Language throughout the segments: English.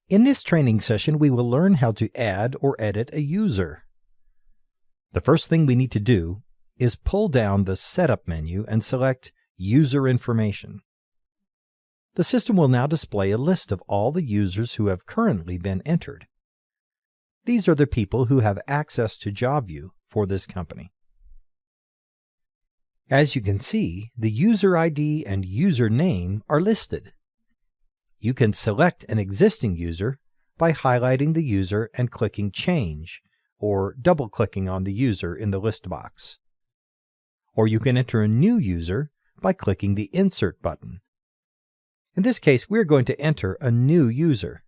In this training session, we will learn how to add or edit a user. The first thing we need to do is pull down the Setup menu and select User Information. The system will now display a list of all the users who have currently been entered. These are the people who have access to JobView for this company. As you can see, the user ID and username are listed. You can select an existing user by highlighting the user and clicking Change, or double-clicking on the user in the list box. Or you can enter a new user by clicking the Insert button. In this case, we're going to enter a new user.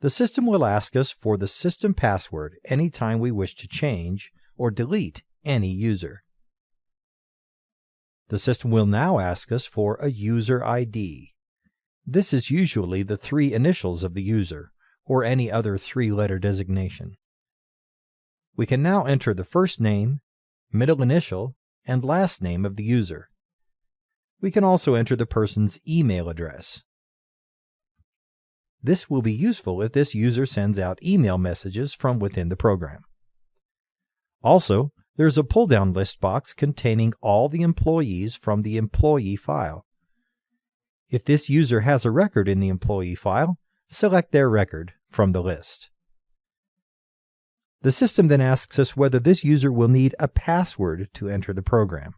The system will ask us for the system password anytime we wish to change or delete any user. The system will now ask us for a user ID. This is usually the 3 initials of the user, or any other 3-letter designation. We can now enter the first name, middle initial, and last name of the user. We can also enter the person's email address. This will be useful if this user sends out email messages from within the program. Also, there's a pull-down list box containing all the employees from the employee file. If this user has a record in the employee file, select their record from the list. The system then asks us whether this user will need a password to enter the program.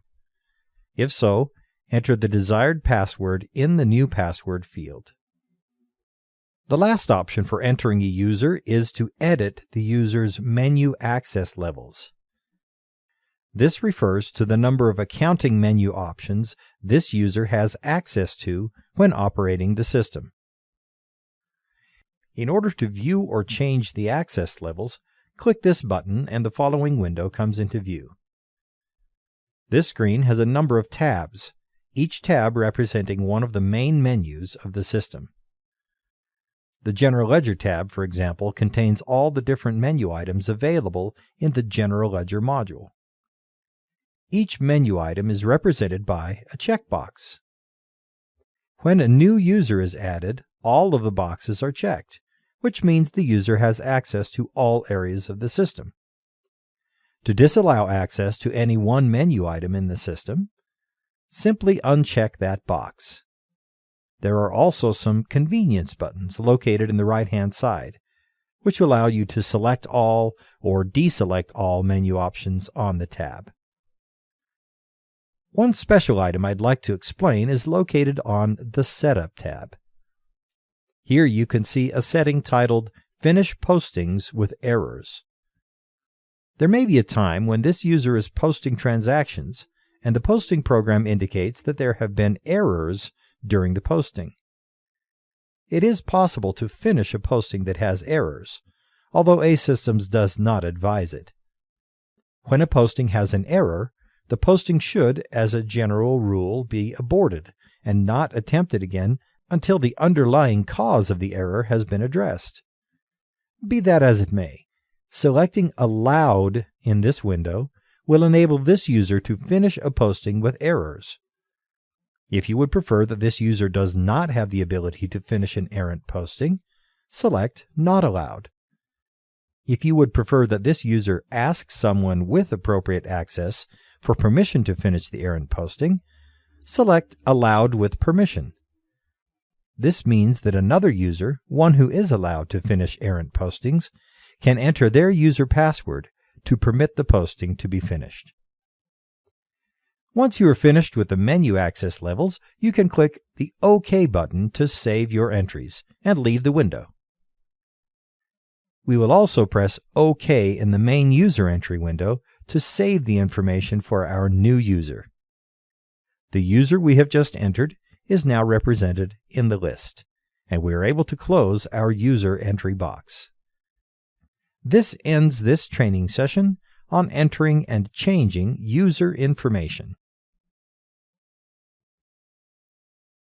If so, enter the desired password in the new password field. The last option for entering a user is to edit the user's menu access levels. This refers to the number of accounting menu options this user has access to when operating the system. In order to view or change the access levels, click this button and the following window comes into view. This screen has a number of tabs, each tab representing one of the main menus of the system. The General Ledger tab, for example, contains all the different menu items available in the General Ledger module. Each menu item is represented by a checkbox. When a new user is added, all of the boxes are checked, which means the user has access to all areas of the system. To disallow access to any one menu item in the system, simply uncheck that box. There are also some convenience buttons located in the right-hand side, which allow you to select all or deselect all menu options on the tab. One special item I'd like to explain is located on the Setup tab. Here you can see a setting titled Finish Postings with Errors. There may be a time when this user is posting transactions and the posting program indicates that there have been errors during the posting. It is possible to finish a posting that has errors, although A-Systems does not advise it. When a posting has an error, the posting should, as a general rule, be aborted and not attempted again until the underlying cause of the error has been addressed. Be that as it may, selecting Allowed in this window will enable this user to finish a posting with errors. If you would prefer that this user does not have the ability to finish an errant posting, select Not Allowed. If you would prefer that this user ask someone with appropriate access for permission to finish the errant posting, select Allowed with Permission. This means that another user, one who is allowed to finish errant postings, can enter their user password to permit the posting to be finished. Once you are finished with the menu access levels, you can click the OK button to save your entries and leave the window. We will also press OK in the main user entry window to save the information for our new user. The user we have just entered is now represented in the list, and we are able to close our user entry box. This ends this training session on entering and changing user information.